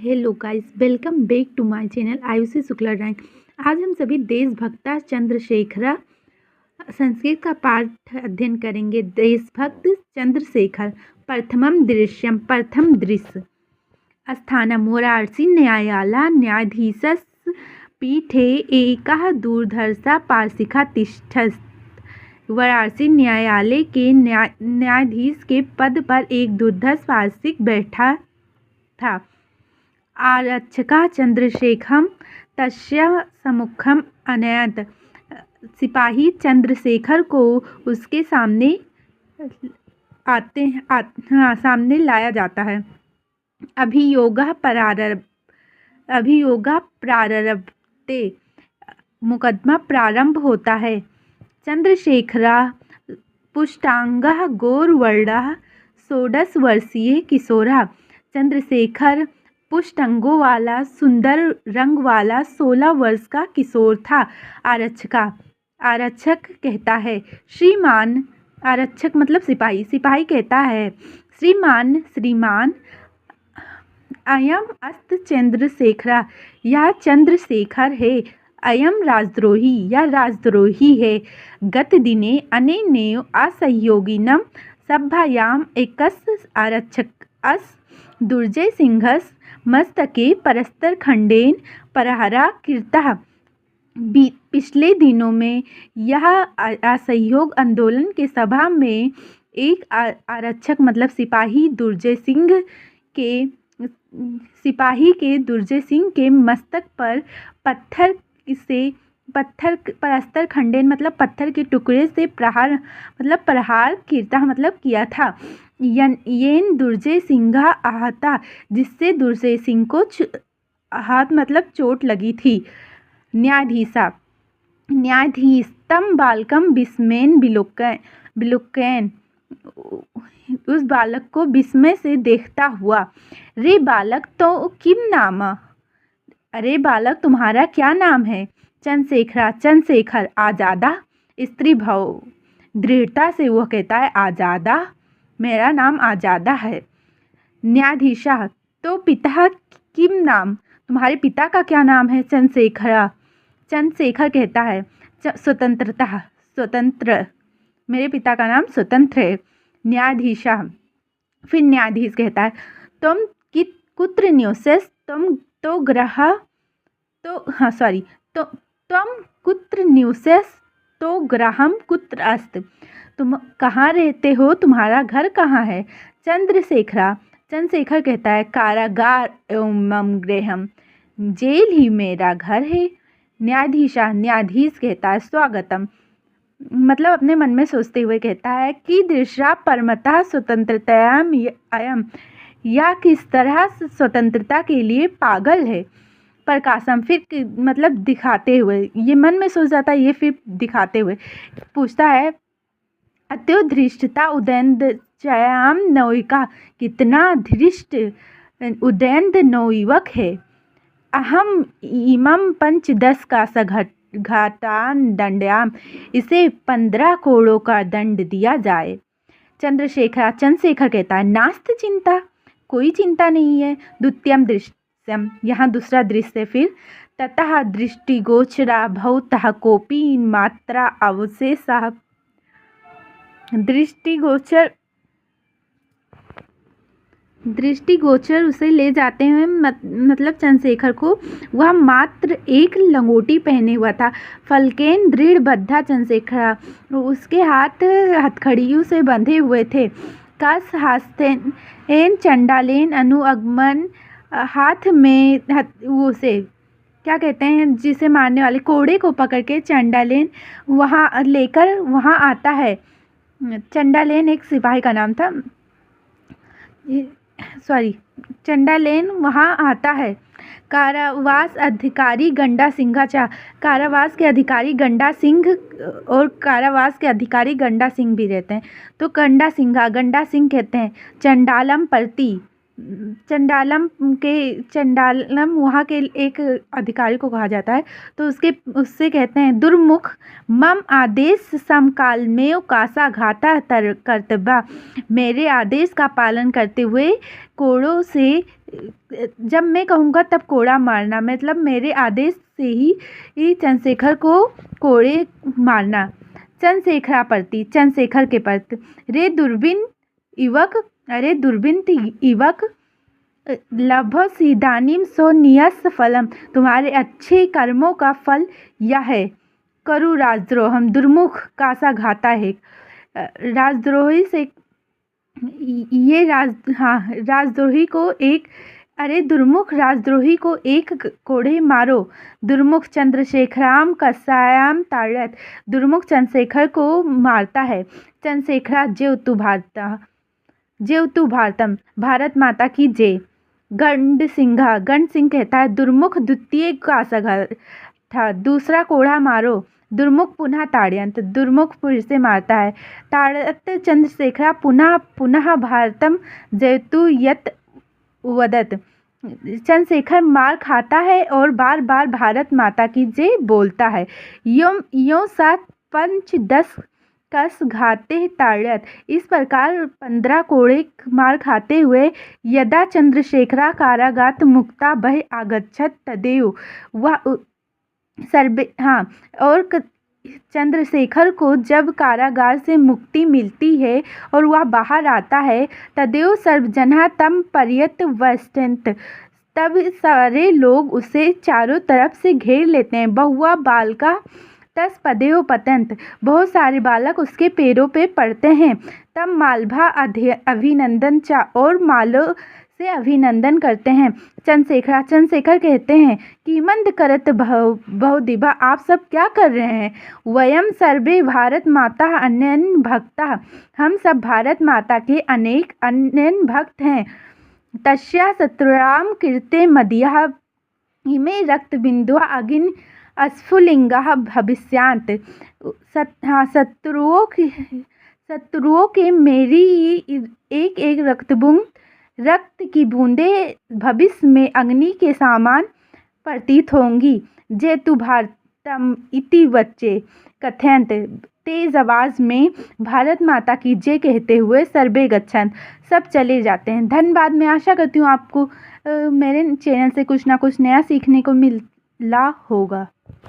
Hello guys, welcome back to my channel Ayushi Shukla drawing. आज हम सभी देशभक्ता चंद्रशेखर संस्कृत का पाठ अध्ययन करेंगे। देशभक्त चंद्रशेखर प्रथम दृश्य स्थानम वाराणसी न्यायालय न्यायाधीशस्य पीठे एकः दूरधर्षः पारसिकः तिष्ठत्। वाराणसी न्यायालय के न्यायाधीश के पद पर एक दूरदर्श पारसिक बैठा था। आरक्षकः चंद्रशेखरं तस्य सम्मुखम् अनयत्। सिपाही चंद्रशेखर को उसके सामने सामने लाया जाता है। अभियोगः प्रारभते। मुकदमा प्रारंभ होता है। चंद्रशेखरः पुष्टांगः गौरवर्णः 16 वर्षीय किशोरः। चंद्रशेखर पुष्ट अंगों वाला सुंदर रंग वाला 16 वर्ष का किशोर था। आरक्षक कहता है, श्रीमान। आरक्षक मतलब सिपाही। सिपाही कहता है, श्रीमान अयम अस्त चंद्रशेखर। यह चंद्रशेखर है। अयम राजद्रोही। यह राजद्रोही है। गत दिने अनेनैव असहयोगिनं सभायाम् एकस्य आरक्षकस्य दुर्जय सिंहस्य मस्तके परस्तर-खंडेन प्रहारः कृतः। पिछले दिनों में यह असहयोग आंदोलन के सभा में एक आरक्षक मतलब सिपाही दुर्जय सिंह के मस्तक पर परस्तर खंडेन मतलब पत्थर के टुकड़े से प्रहार कीर्ता मतलब किया था। येन दुर्जय सिंह आहता, जिससे दुर्जय सिंह को आहत मतलब चोट लगी थी। न्यायाधीश तम बालकम विस्मयेन विलोकयन्। उस बालक को विस्मय से देखता हुआ, रे बालक तो किम नाम। अरे बालक, तुम्हारा क्या नाम है। चंद्रशेखर। आजादा। स्त्री भाव दृढ़ता से वह कहता है, आजादा, मेरा नाम आजादा है। न्यायाधीशा तो पिता किम नाम। तुम्हारे पिता का क्या नाम है। चंद्रशेखर कहता है, स्वतंत्र। मेरे पिता का नाम स्वतंत्र है। न्यायाधीशा फिर न्यायाधीश कहता है, तुम कुत्र निवसस। तुम कुत्र निवसस तो गृहम कुत्र अस्त। तुम कहाँ रहते हो, तुम्हारा घर कहाँ है। चंद्रशेखर कहता है, कारागार एवं गृहम। जेल ही मेरा घर है। न्यायाधीश कहता है, स्वागतम मतलब अपने मन में सोचते हुए कहता है कि दृश्या परमतः स्वतंत्रतायाम अयम। यह किस तरह स्वतंत्रता के लिए पागल है। प्रकाशम फिर मतलब दिखाते हुए, ये मन में सोच जाता है, ये फिर दिखाते हुए पूछता है, अत्योधृष्टता उदयनचयाम नौयिका। कितना धृष्ट उदयन नौयुवक है। अहम इमं 15 का सघटान दंडयाम। इसे 15 कोड़ों का दंड दिया जाए। चंद्रशेखर कहता है, नास्त चिंता, कोई चिंता नहीं है। द्वितीयम दृश्यम, यहाँ दूसरा दृश्य फिर, ततः दृष्टिगोचरा भवतः कोपी मात्रा अवशेषः। दृष्टिगोचर उसे ले जाते हुए मतलब चंद्रशेखर को, वह मात्र एक लंगोटी पहने हुआ था। फलकेन दृढ़ बद्धा चंद्रशेखर, उसके हाथ हथकड़ियों से बंधे हुए थे। कस हास्तेन चंडालेन अनुगमन, हाथ में उसे क्या कहते हैं, जिसे मारने वाले कोड़े को पकड़ के चंडालेन वहाँ लेकर वहाँ आता है। चंडालेन एक सिपाही का नाम था। चंडालेन वहाँ आता है। कारावास अधिकारी गंडा सिंह और कारावास के अधिकारी गंडा सिंह भी रहते हैं। तो गंडा सिंह कहते हैं, चंडालम प्रति चंडालम वहाँ के एक अधिकारी को कहा जाता है। तो उससे कहते हैं, दुर्मुख मम आदेश समकाल में कासा घाता तर कर्तव्य, मेरे आदेश का पालन करते हुए कोड़ों से, जब मैं कहूँगा तब कोड़ा मारना, मतलब मेरे आदेश से ही चंद्रशेखर को कोड़े मारना। चंद्रशेखर के प्रति, रे दुर्बिन इवक लभस इदानीम सो नियस फलम, तुम्हारे अच्छे कर्मों का फल यह है। करु राजद्रोहम, दुर्मुख कासा घाता है, राजद्रोही से ये राजद्रोही को एक, अरे दुर्मुख राजद्रोही को एक कोड़े मारो। दुर्मुख चंद्रशेखराम कसायाम ताड़यत, दुर्मुख चंद्रशेखर को मारता है। चंद्रशेखरा जेवतु भारतम, भारत माता की जय। गंड सिंह कहता है, दुर्मुख द्वितीय कासा था, दूसरा कोड़ा मारो। दुर्मुख पुनः ताड़यंत, दुर्मुख फिर से मारता है। ताड़यत चंद्रशेखरा पुनः भारतम जयतु यत वदत, चंद्रशेखर मार खाता है और बार बार भारत माता की जय बोलता है। यों 7 पंच 10 कस घाते ताड़यत, इस प्रकार 15 कोड़े मार खाते हुए यदा चंद्रशेखरा कारागात मुक्ता बह आगच्छत तदेव, वह और चंद्रशेखर को जब कारागार से मुक्ति मिलती है और वह बाहर आता है, तदेव सर्वजनः तम पर्यत वस्तंत, तब सारे लोग उसे चारों तरफ से घेर लेते हैं। बहुआ बालका तस पदेव पतंत, बहुत सारे बालक उसके पैरों पे पड़ते हैं। तब मालभा अभिनंदन चा, और मालों से अभिनंदन करते हैं। चंद्रशेखर कहते हैं कि मंद करत बहुदिभा, आप सब क्या कर रहे हैं। वयम सर्वे भारत माता अन्यन भक्ता, हम सब भारत माता के अनेक अन्यन भक्त हैं। तस्या शत्रुराम कीर्ते मदिया इमे रक्त बिंदुआ अगिन अस्फुलिंगा भविष्यांत, शत्रुओं के मेरी एक एक रक्त की बूंदें भविष्य में अग्नि के समान प्रतीत होंगी। जेतु भारतम इति वच्चे कथयंत, तेज आवाज में भारत माता की जय कहते हुए सर्वे गच्छन्त, सब चले जाते हैं। धन्यवाद। मैं आशा करती हूँ आपको मेरे चैनल से कुछ ना कुछ नया सीखने को मिला होगा।